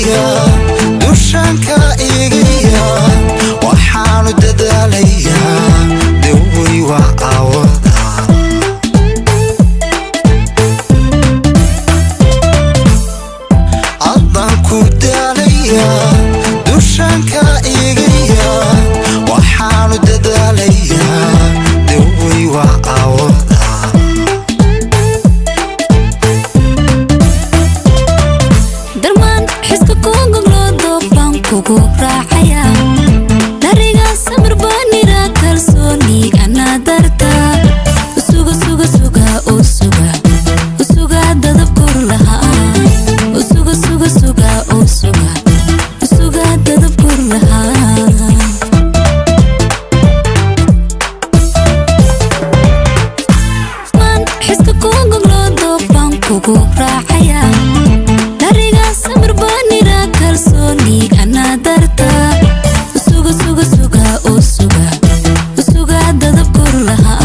داليا دوشانك إيجيا وحانو داليا دوي وعوضا عضانكو داليا دوشانك إيجيا وحانو داليا دوي وعوضا kugu raacaya dariga samir banira kalsooni ana darta usuga dadab kor laha usuga dadab kor laha man xiska kugu loodo baan kugu raacaya dariga samir banira kalsooni ana darta usuga dadab kor laha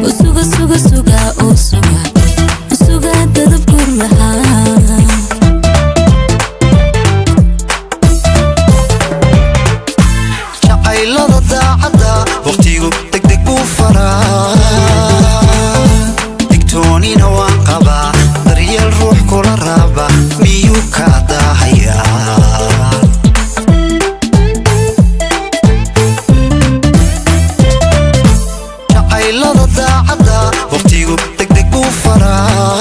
usuga dadab kor laha jacaylada daacada waqtigu degdeg buu faraa digtoonina waan qabaa daryeel ruux kula raaba miyuu ka daahayaa jacaylada daacada waqtigu degdeg buu faraa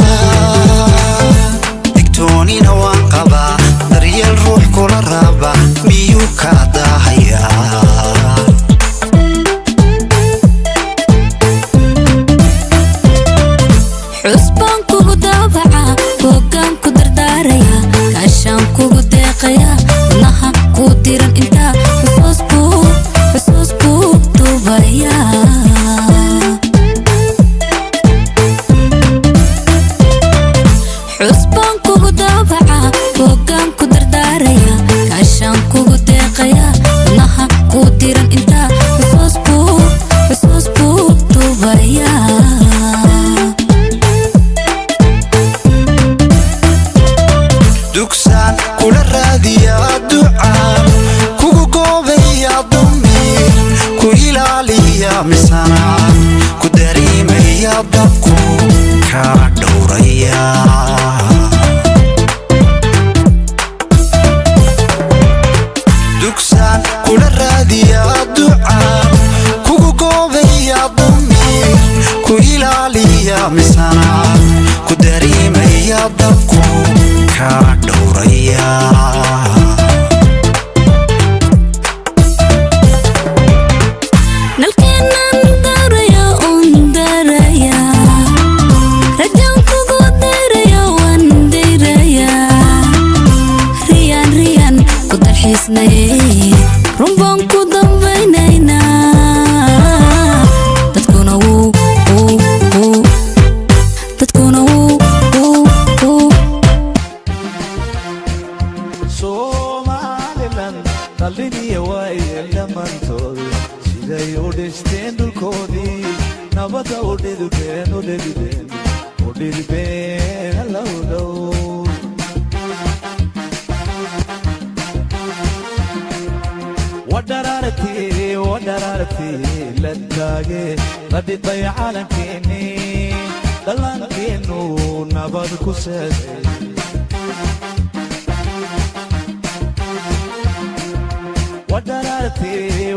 digtoonina waan qabaa daryeel ruux kula raaba miyuu ka daahayaa xusbaan kugu daabaca hoggaan ku dardaaraya kaashaan kugu deeqaya wadnaha kuu diran intaa xusuus buu duubaya xusbaan kugu daabaca hoggaan ku dardaaraya kaashaan kugu deeqaya wadnaha kuu diran intaa xusuus buu duubaya dugsaan kula raadiyaa ducaan kugu goobayaa dumiir ku ilaaliya misana ku dareemaya dabku kaa dhowraya dugsaan kula raadiyaa ducaan kugu goobayaa dumiir ku ilaaliya misana ku dareemaya dabku kaa dhowraya nalkeenan daraya daraya rajaan kugu dayraya waan dayraya riyan ku dalxiisnay runbaan ku dambaynaynaa dadkuna wuu Somaliland dhaliniya waaye dhammaantood siday u dhisteen dhulkoodii nabada u dhidibeen allow dhow wadharaartii la taage la dhidbay caalamkeennii dhallaankeenu nabad ku seeday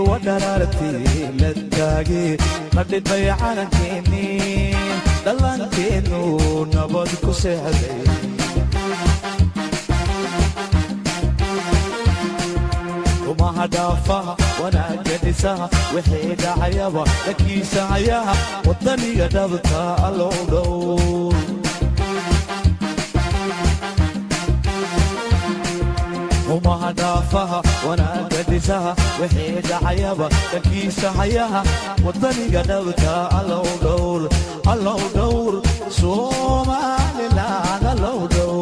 wadharaartii la taage la dhidbay caalamkeennii dhallaankeenu nabad ku seexday rumaha dhaafaha wanaagga dhisaha wixii dhacayaba dhakiisa hayaha wadaniga dhabta allow dhow rumaha dhaafaha wanaagga dhisaha wixii dhacayaba dhakiisa hayaha wadaniga dhabta allow dhowr Somaliland allow dhow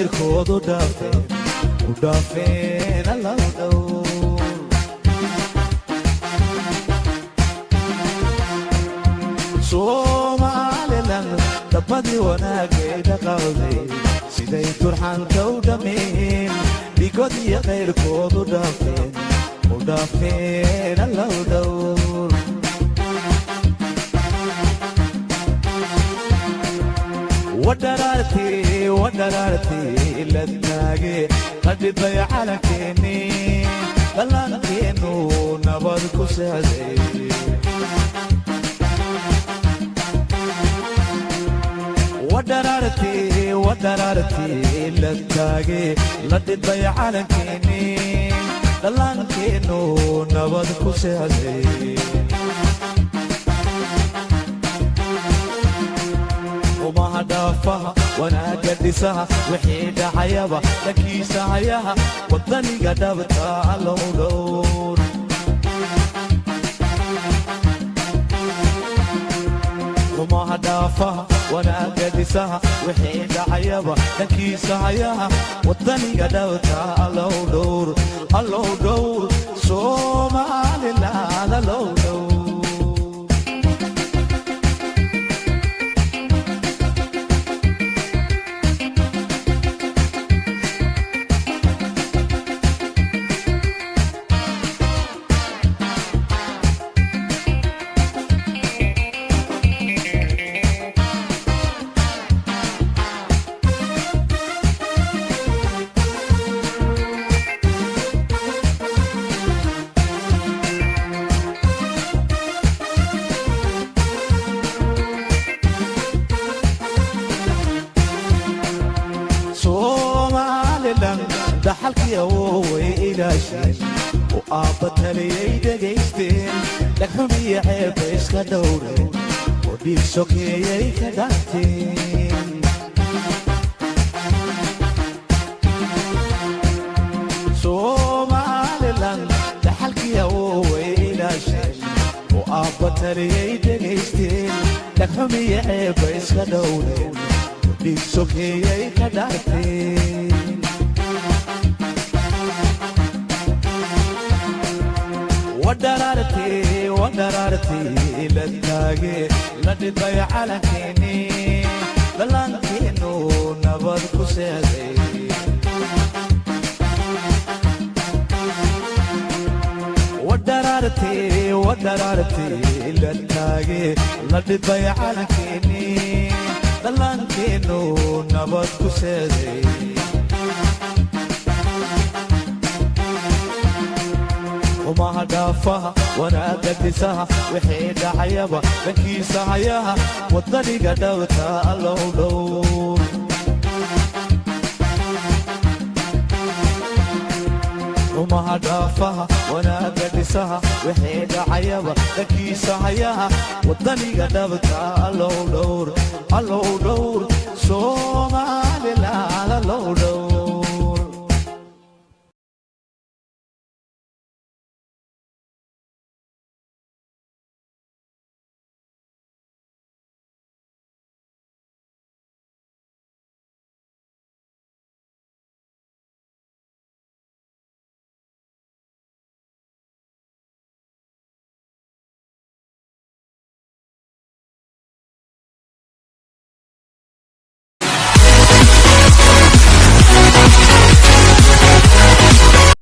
غيركود ودافين الله دور Somaliland dabadii wanaagayda qawday siday turxanta u dhameen dhigood iyo qayrkoodu dhaafeen allow dhowr wadaraartii ladnaage qadhibay calankeeni dhallaankeenu nabad ku saaday ودرارتي للتاقي لدي عالكيني دلانكينو نبض كسازي وما هدافها وانا قدسها وحيد حيابها لكيس حياها وطني قدبتها على دور وما هدافها وانا قدسها وحيد عيبها لكيس عياها والثاني قدوتها الله دور صومالي لا الله دور دحلكي وي إلاشين وآبتها لي دقيستين لك حمي عيب إسكا دورين وديك سوكي كداتين Somaliland دحلكي وي إلاشين وآبتها لي دقيستين لك حمي عيب إسكا دورين وديك سوكي كداتين ودرارتي للتاقي لدي عالكيني دلانكينو نبض كسازي ودرارتي للتاقي لدي عالكيني دلانكينو نبض كسازي وما هدافها وانا قدسها وحيد عيبها بكيس عياها والطريقة دوتها الله دور وما هدافها وانا قدسها وحيد عيبها بكيس عياها والطريقة دوتها الله دور Somaliland